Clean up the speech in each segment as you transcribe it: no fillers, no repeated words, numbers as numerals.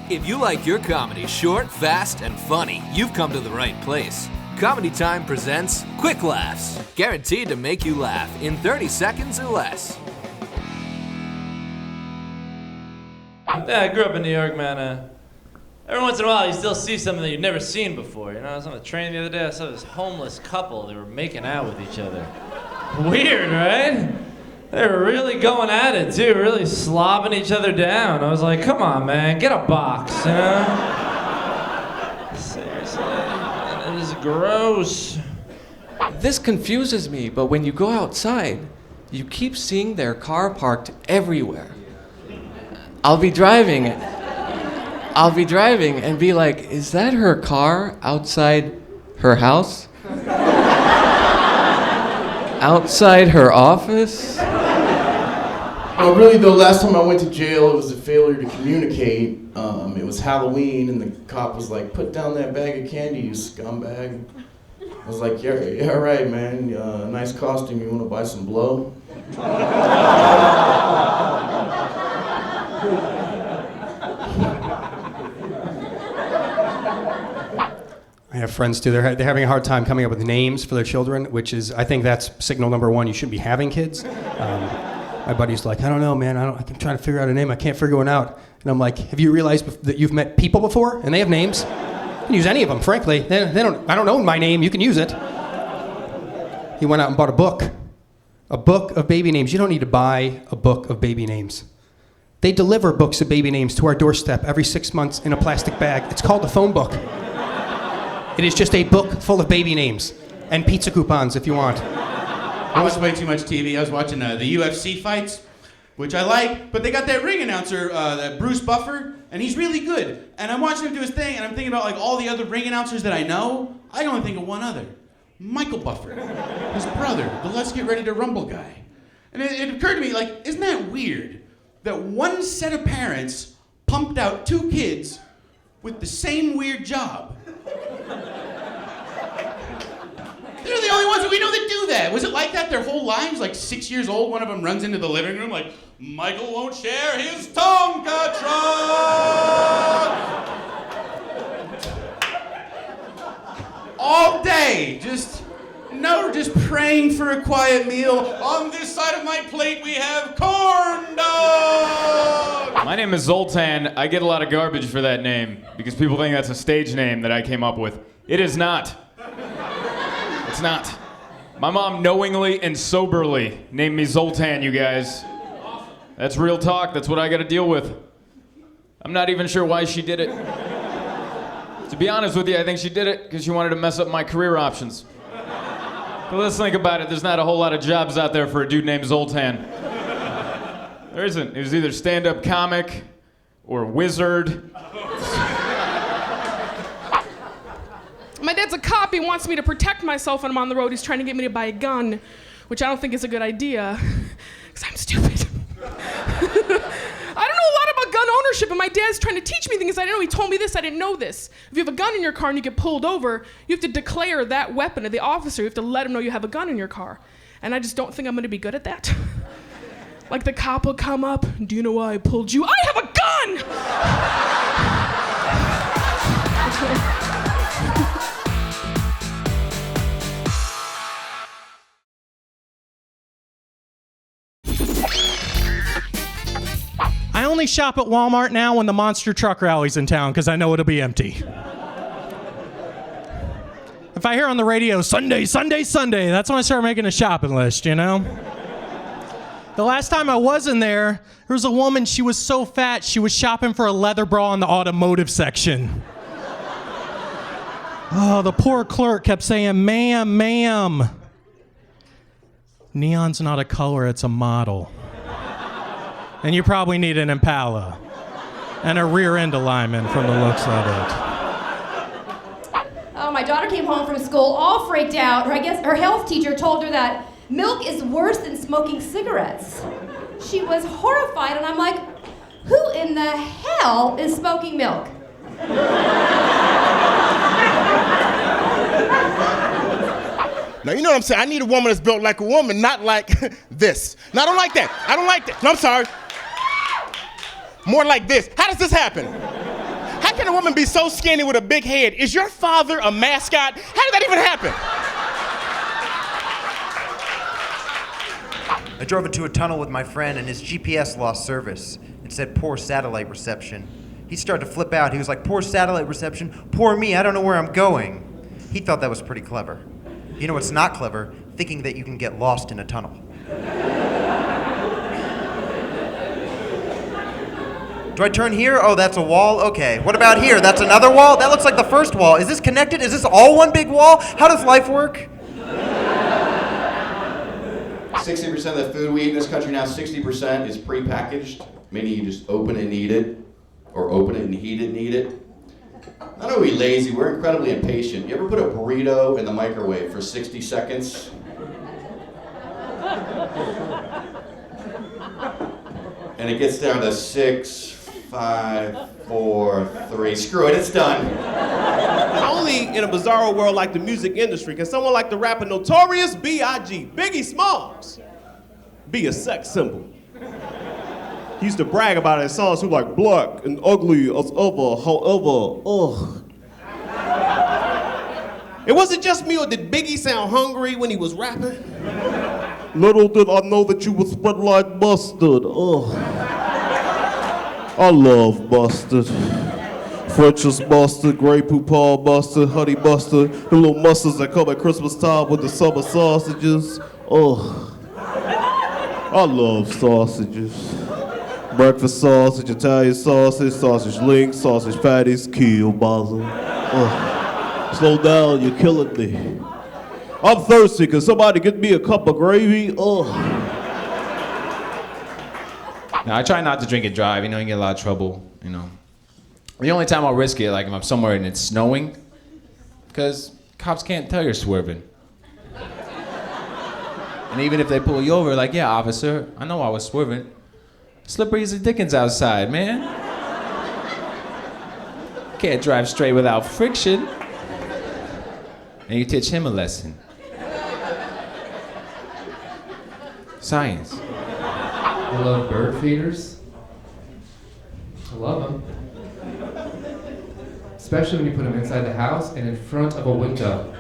If you like your comedy short, fast, and funny, you've come to the right place. Comedy Time presents QuickLaffs, guaranteed to make you laugh in 30 seconds or less. Yeah, I grew up in New York, man. Every once in a while, you still see something that you've never seen before. You know, I was on the train the other day, I saw this homeless couple. They were making out with each other. Weird, right? They were really going at it, too, really slobbing each other down. I was like, come on, man, get a box, you know? Seriously, it is gross. This confuses me, but when you go outside, you keep seeing their car parked everywhere. I'll be driving and be like, is that her car outside her house? Outside her office? Really though, last time I went to jail, it was a failure to communicate. It was Halloween and the cop was like, put down that bag of candy, you scumbag. I was like, yeah, right, man, nice costume, you wanna buy some blow? I have friends too. They're having a hard time coming up with names for their children, which is, I think that's signal number one. You shouldn't be having kids. My buddy's like, I don't know, man. I'm trying to figure out a name. I can't figure one out. And I'm like, have you realized that you've met people before and they have names? You can use any of them, frankly. They don't. I don't know my name. You can use it. He went out and bought a book of baby names. You don't need to buy a book of baby names. They deliver books of baby names to our doorstep every 6 months in a plastic bag. It's called a phone book. It is just a book full of baby names and pizza coupons if you want. I watched way too much TV. I was watching the UFC fights, which I like, but they got that ring announcer, that Bruce Buffer, and he's really good. And I'm watching him do his thing, and I'm thinking about like all the other ring announcers that I know. I can only think of one other, Michael Buffer, his brother, the Let's Get Ready to Rumble guy. And it occurred to me, like, isn't that weird that one set of parents pumped out two kids with the same weird job? They're the only ones that we know that do that. Was it like that their whole lives? Like 6 years old, one of them runs into the living room like, Michael won't share his Tonka truck! All day, just praying for a quiet meal. On this side of my plate, we have corn dogs! My name is Zoltan. I get a lot of garbage for that name because people think that's a stage name that I came up with. It is not. It's not. My mom knowingly and soberly named me Zoltan, you guys. That's real talk. That's what I got to deal with. I'm not even sure why she did it. To be honest with you, I think she did it because she wanted to mess up my career options. But let's think about it. There's not a whole lot of jobs out there for a dude named Zoltan. There isn't. It was either stand-up comic or wizard. My dad's a cop. He wants me to protect myself when I'm on the road. He's trying to get me to buy a gun, which I don't think is a good idea, because I'm stupid. I don't know a lot about gun ownership, and my dad's trying to teach me things I didn't know. He told me this, I didn't know this. If you have a gun in your car and you get pulled over, you have to declare that weapon to the officer. You have to let him know you have a gun in your car. And I just don't think I'm going to be good at that. Like the cop will come up, do you know why I pulled you? I have a gun! I only shop at Walmart now when the monster truck rally's in town because I know it'll be empty. If I hear on the radio, Sunday, Sunday, Sunday, that's when I start making a shopping list, you know? The last time I was in there was a woman, she was so fat, she was shopping for a leather bra in the automotive section. Oh, the poor clerk kept saying, ma'am, ma'am. Neon's not a color, it's a model. And you probably need an Impala and a rear end alignment from the looks of it. Oh, my daughter came home from school all freaked out. I guess her health teacher told her that milk is worse than smoking cigarettes. She was horrified, and I'm like, who in the hell is smoking milk? Now, you know what I'm saying? I need a woman that's built like a woman, not like this. No, I don't like that. I don't like that. No, I'm sorry. More like this. How does this happen? woman be so skinny with a big head? Is your father a mascot? How did that even happen? I drove into a tunnel with my friend and his GPS lost service. It said poor satellite reception. He started to flip out. He was like, poor satellite reception, poor me, I don't know where I'm going. He thought that was pretty clever. You know what's not clever? Thinking that you can get lost in a tunnel. Do I turn here? Oh, that's a wall? Okay. What about here? That's another wall? That looks like the first wall. Is this connected? Is this all one big wall? How does life work? 60% of the food we eat in this country now, 60% is prepackaged, meaning you just open it and eat it, or open it and heat it and eat it. Not only are we lazy, we're incredibly impatient. You ever put a burrito in the microwave for 60 seconds? And it gets down to 6, 5, 4, 3. Screw it, it's done. Only in a bizarro world like the music industry can someone like the rapper Notorious B.I.G., Biggie Smalls, be a sex symbol. He used to brag about it in songs who like black and ugly as ever, however, ugh. It wasn't just me, or did Biggie sound hungry when he was rapping? Little did I know that you would spread like mustard, ugh. I love mustard. French's mustard, Grey Poupon mustard, honey mustard, the little mustards that come at Christmas time with the summer sausages. Ugh. I love sausages. Breakfast sausage, Italian sausage, sausage links, sausage patties, kielbasa. Slow down, you're killing me. I'm thirsty, can somebody get me a cup of gravy? Ugh. Now, I try not to drink and drive, you get a lot of trouble, The only time I'll risk it, like if I'm somewhere and it's snowing, because cops can't tell you're swerving. And even if they pull you over, like, yeah, officer, I know I was swerving. Slippery as the dickens outside, man. Can't drive straight without friction. And you teach him a lesson. Science. I love bird feeders. I love them. Especially when you put them inside the house and in front of a window.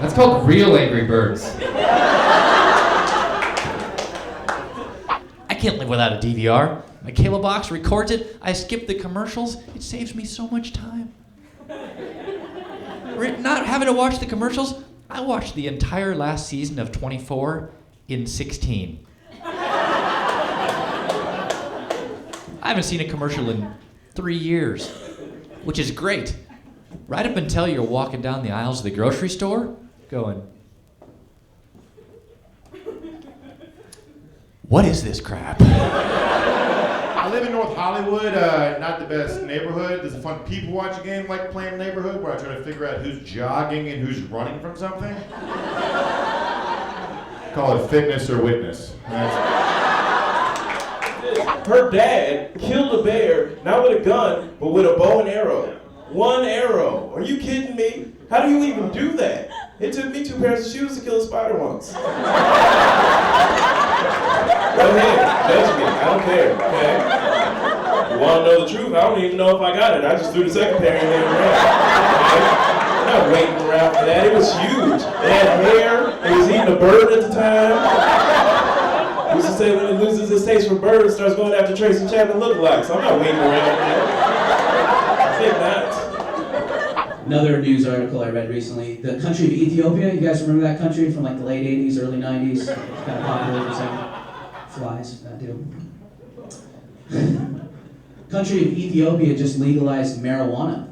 That's called real Angry Birds. I can't live without a DVR. My cable box records it. I skip the commercials. It saves me so much time. Not having to watch the commercials, I watched the entire last season of 24 in 16. I haven't seen a commercial in 3 years, which is great. Right up until you're walking down the aisles of the grocery store, going, what is this crap? I live in North Hollywood, not the best neighborhood. There's a fun people watching game like playing neighborhood where I try to figure out who's jogging and who's running from something. Call it fitness or witness. Her dad killed a bear, not with a gun, but with a bow and arrow. 1 arrow. Are you kidding me? How do you even do that? It took me 2 pairs of shoes to kill a spider once. Go ahead, judge me. I don't care, okay? You want to know the truth? I don't even know if I got it. I just threw the second pair and laid around. Okay? I'm not waiting around for that. It was huge. It had hair. It was eating a bird at the time. He used to say when it loses its taste for birds, it starts going after Tracy Chapman lookalikes. So I'm not waiting around for that. I think not. Another news article I read recently, the country of Ethiopia. You guys remember that country from like the late 80s, early 90s? It's kind of popular for some flies, that deal. Country of Ethiopia just legalized marijuana.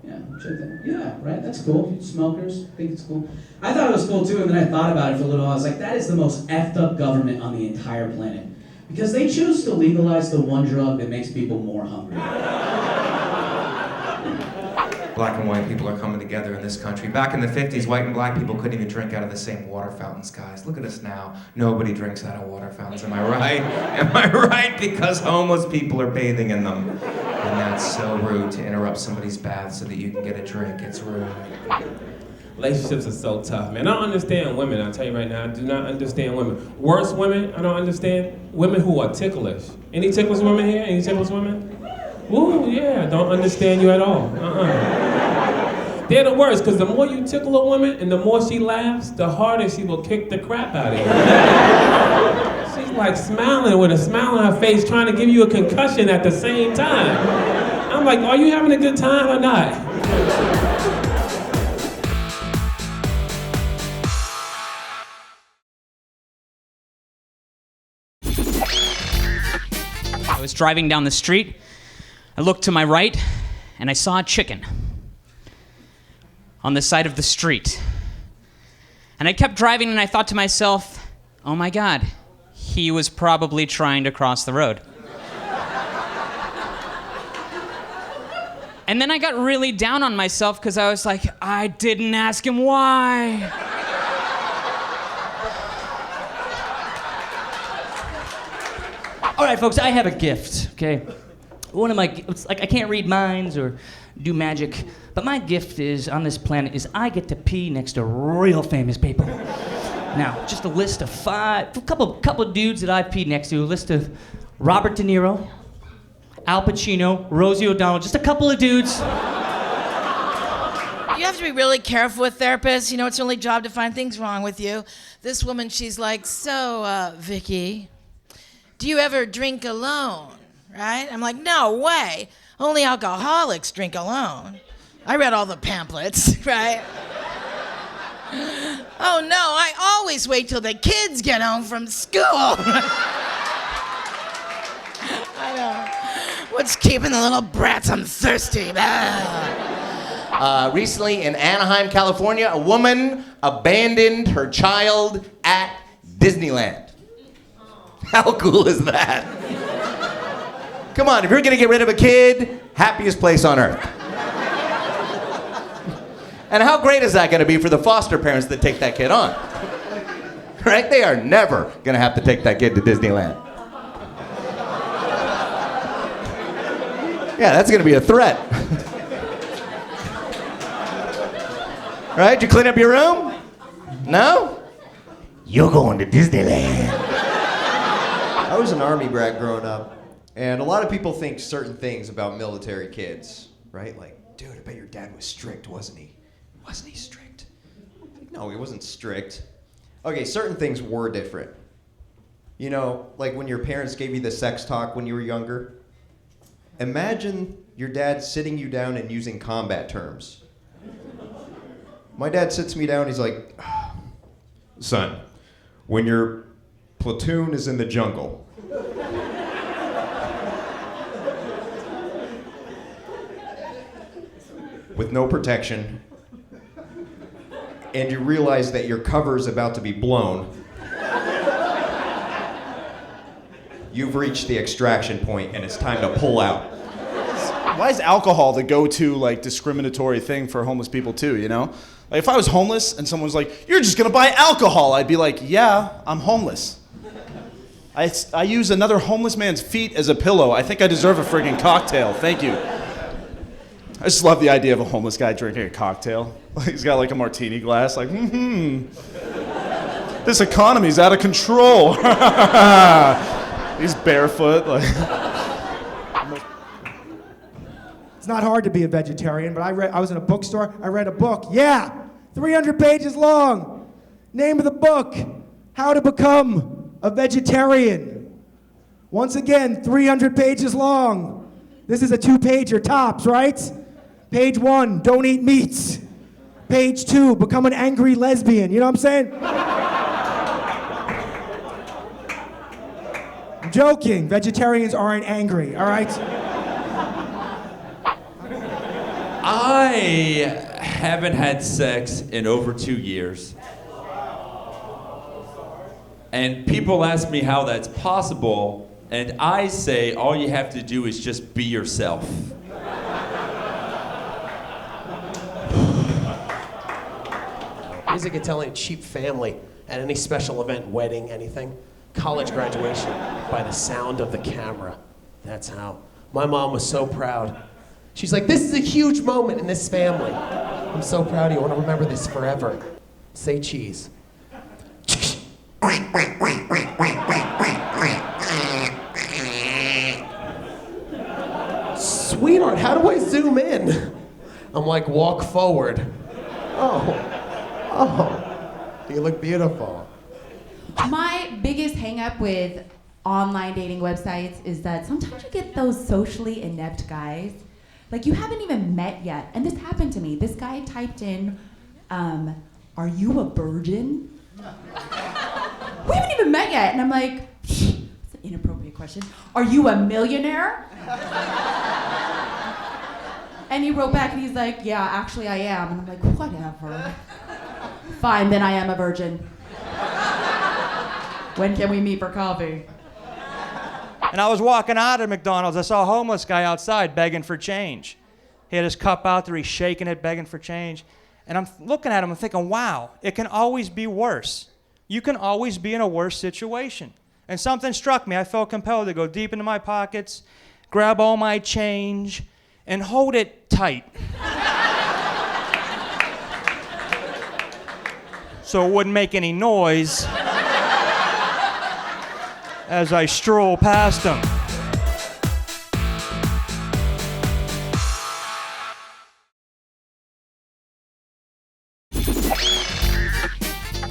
Yeah, check that. Yeah, right, that's cool. Smokers, think it's cool. I thought it was cool too, and then I thought about it for a little while. I was like, that is the most effed up government on the entire planet. Because they choose to legalize the one drug that makes people more hungry. Black and white people are coming together in this country. Back in the 50s, white and black people couldn't even drink out of the same water fountains, guys. Look at us now. Nobody drinks out of water fountains. Am I right? Am I right? Because homeless people are bathing in them. And that's so rude to interrupt somebody's bath so that you can get a drink. It's rude. Relationships are so tough, man. I don't understand women. I'll tell you right now, I do not understand women. Worse women, I don't understand. Women who are ticklish. Any ticklish women here? Any ticklish women? Ooh, yeah, don't understand you at all. They're the worst, because the more you tickle a woman and the more she laughs, the harder she will kick the crap out of you. She's like smiling with a smile on her face, trying to give you a concussion at the same time. I'm like, are you having a good time or not? I was driving down the street. I looked to my right, and I saw a chicken on the side of the street. And I kept driving, and I thought to myself, oh my God, he was probably trying to cross the road. And then I got really down on myself because I was like, I didn't ask him why. All right, folks, I have a gift, okay? It's like I can't read minds or do magic, but my gift is, on this planet, is I get to pee next to real famous people. Now, just a list of a couple dudes that I've peed next to, a list of Robert De Niro, Al Pacino, Rosie O'Donnell, just a couple of dudes. You have to be really careful with therapists. You know, it's their only job to find things wrong with you. This woman, she's like, so, Vicky, do you ever drink alone, right? I'm like, no way. Only alcoholics drink alone. I read all the pamphlets, right? Oh no, I always wait till the kids get home from school. I know. What's keeping the little brats? I'm thirsty. Recently in Anaheim, California, a woman abandoned her child at Disneyland. How cool is that? Come on, if you're gonna get rid of a kid, happiest place on earth. And how great is that gonna be for the foster parents that take that kid on? Right? They are never gonna have to take that kid to Disneyland. Yeah, that's gonna be a threat. Right? Did you clean up your room? No? You're going to Disneyland. I was an Army brat growing up, and a lot of people think certain things about military kids, right? Like, dude, I bet your dad was strict, wasn't he? Wasn't he strict? No, he wasn't strict. Okay, certain things were different. You know, like when your parents gave you the sex talk when you were younger. Imagine your dad sitting you down and using combat terms. My dad sits me down, he's like, son, when your platoon is in the jungle, with no protection, and you realize that your cover's about to be blown, you've reached the extraction point and it's time to pull out. Why is alcohol the go-to like discriminatory thing for homeless people too, you know? Like if I was homeless and someone was like, you're just gonna buy alcohol, I'd be like, yeah, I'm homeless. I use another homeless man's feet as a pillow. I think I deserve a friggin' cocktail, thank you. I just love the idea of a homeless guy drinking a cocktail. He's got like a martini glass, like, this economy's out of control. He's barefoot, like. It's not hard to be a vegetarian, but I was in a bookstore, I read a book, 300 pages long. Name of the book, How to Become a Vegetarian. Once again, 300 pages long. This is a 2-pager tops, right? Page 1, don't eat meats. Page 2, become an angry lesbian. You know what I'm saying? I'm joking. Vegetarians aren't angry, all right? I haven't had sex in over 2 years. And people ask me how that's possible, and I say all you have to do is just be yourself. Music Italian cheap family at any special event, wedding, anything. College graduation by the sound of the camera. That's how. My mom was so proud. She's like, this is a huge moment in this family. I'm so proud of you. I want to remember this forever. Say cheese. Sweetheart, how do I zoom in? I'm like, walk forward. Oh, you look beautiful. My biggest hang up with online dating websites is that sometimes you get those socially inept guys. Like you haven't even met yet. And this happened to me. This guy typed in, are you a virgin? We haven't even met yet. And I'm like, it's an inappropriate question. Are you a millionaire? And he wrote back and he's like, yeah, actually I am. And I'm like, whatever. Fine, then I am a virgin. When can we meet for coffee? And I was walking out of McDonald's. I saw a homeless guy outside begging for change. He had his cup out there. He's shaking it, begging for change. And I'm looking at him and thinking, wow, it can always be worse. You can always be in a worse situation. And something struck me. I felt compelled to go deep into my pockets, grab all my change, and hold it tight. So it wouldn't make any noise as I stroll past him.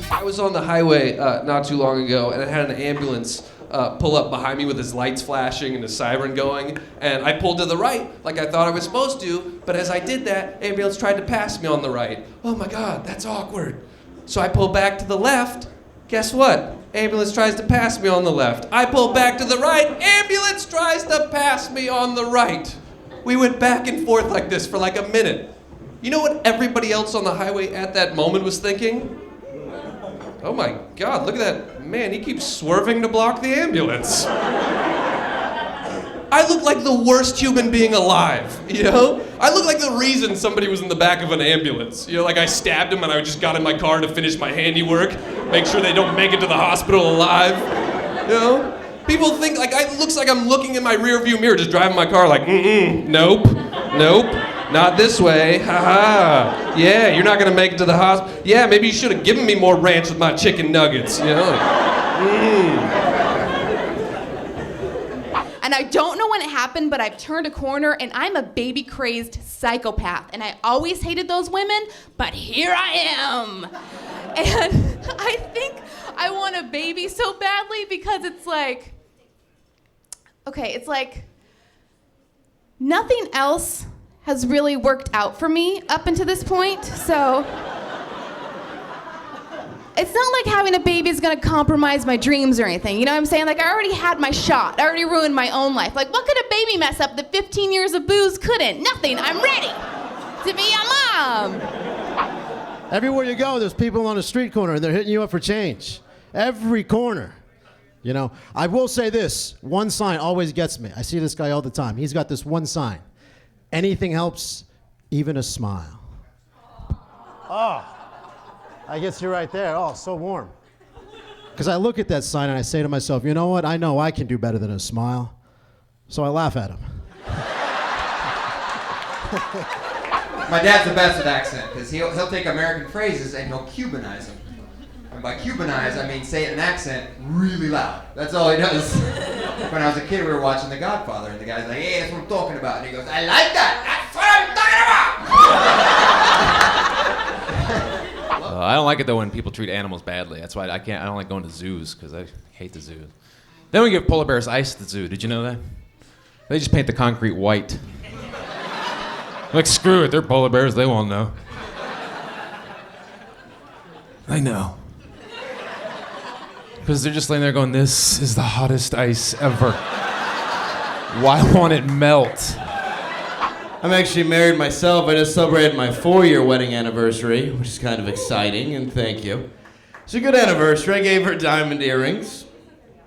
I was on the highway not too long ago, and I had an ambulance pull up behind me with his lights flashing and his siren going, and I pulled to the right like I thought I was supposed to, but as I did that, ambulance tried to pass me on the right. Oh my God, that's awkward. So I pull back to the left. Guess what? Ambulance tries to pass me on the left. I pull back to the right. Ambulance tries to pass me on the right. We went back and forth like this for like a minute. You know what everybody else on the highway at that moment was thinking? Oh my God, look at that man, he keeps swerving to block the ambulance. I look like the worst human being alive, you know? I look like the reason somebody was in the back of an ambulance. You know, like I stabbed him and I just got in my car to finish my handiwork, make sure they don't make it to the hospital alive, you know? People think like it looks like I'm looking in my rearview mirror, just driving my car like, nope, not this way, haha. Yeah, you're not gonna make it to the hospital. Yeah, maybe you should have given me more ranch with my chicken nuggets, you know? Like, And I don't know when it happened, but I've turned a corner and I'm a baby-crazed psychopath. And I always hated those women, but here I am. And I think I want a baby so badly because it's like, okay, it's like nothing else has really worked out for me up until this point, so it's not like having a baby is gonna compromise my dreams or anything, you know what I'm saying? Like, I already had my shot. I already ruined my own life. Like, what could a baby mess up that 15 years of booze couldn't? Nothing. I'm ready to be a mom. Everywhere you go, there's people on the street corner and they're hitting you up for change. Every corner. You know, I will say this, one sign always gets me. I see this guy all the time. He's got this one sign. Anything helps, even a smile. Oh, I guess you're right there. Oh, so warm. Because I look at that sign and I say to myself, you know what? I know I can do better than a smile. So I laugh at him. My dad's the best with accent, because he'll take American phrases and he'll Cubanize them. And by Cubanize, I mean say it in an accent really loud. That's all he does. When I was a kid, we were watching The Godfather, and the guy's like, hey, that's what I'm talking about. And he goes, I like that. That's what I'm talking about. I don't like it though when people treat animals badly. That's why I don't like going to zoos, because I hate the zoo. Then we give polar bears ice at the zoo. Did you know that? They just paint the concrete white. Like, screw it, they're polar bears, they won't know. I know. Because they're just laying there going, this is the hottest ice ever. Why won't it melt? I'm actually married myself. I just celebrated my 4-year wedding anniversary, which is kind of exciting, and thank you. It's a good anniversary. I gave her diamond earrings.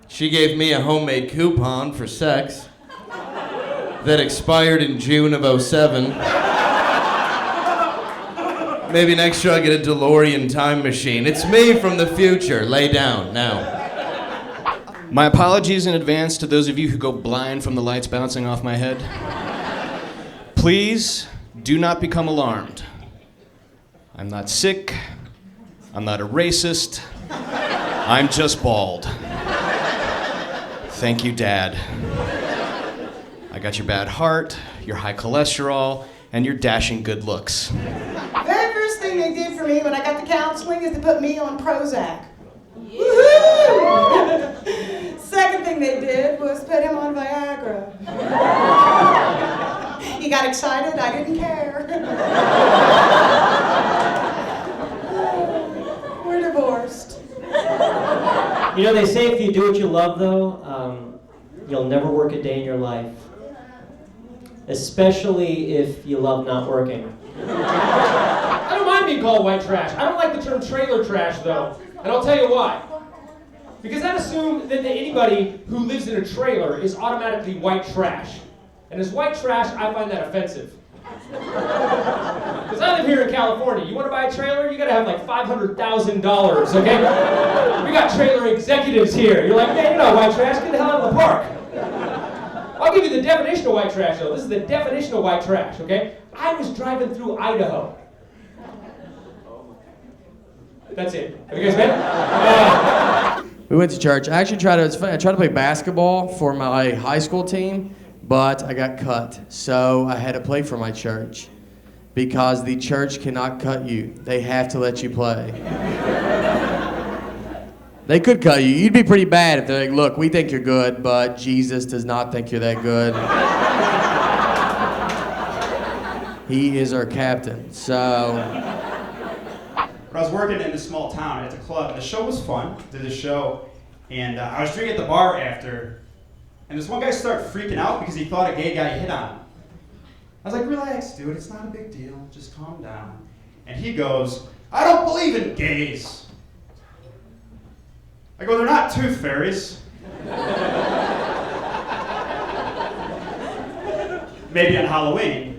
She gave me a homemade coupon for sex that expired in June of '07. Maybe next year I'll get a DeLorean time machine. It's me from the future. Lay down now. My apologies in advance to those of you who go blind from the lights bouncing off my head. Please do not become alarmed. I'm not sick. I'm not a racist. I'm just bald. Thank you, Dad. I got your bad heart, your high cholesterol, and your dashing good looks. Very first thing they did for me when I got the counseling is to put me on Prozac. Woohoo! Second thing they did was put him on Viagra. He got excited, I didn't care. We're divorced. You know, they say if you do what you love, though, you'll never work a day in your life. Especially if you love not working. I don't mind being called white trash. I don't like the term trailer trash, though. And I'll tell you why. Because that assumes that anybody who lives in a trailer is automatically white trash. And as white trash, I find that offensive. Because I live here in California. You want to buy a trailer? You got to have like $500,000, okay? We got trailer executives here. You're like, man, you're not white trash. Get the hell out of the park. I'll give you the definition of white trash, though. This is the definition of white trash, okay? I was driving through Idaho. That's it. Have you guys met? We went to church. I actually tried to play basketball for my high school team, but I got cut. So I had to play for my church because the church cannot cut you. They have to let you play. They could cut you. You'd be pretty bad if they're like, look, we think you're good, but Jesus does not think you're that good. He is our captain. So I was working in a small town at a club, and the show was fun. Did the show, and I was drinking at the bar after, and this one guy started freaking out because he thought a gay guy hit on him. I was like, relax, dude, it's not a big deal, just calm down. And he goes, I don't believe in gays. I go, they're not tooth fairies. Maybe on Halloween.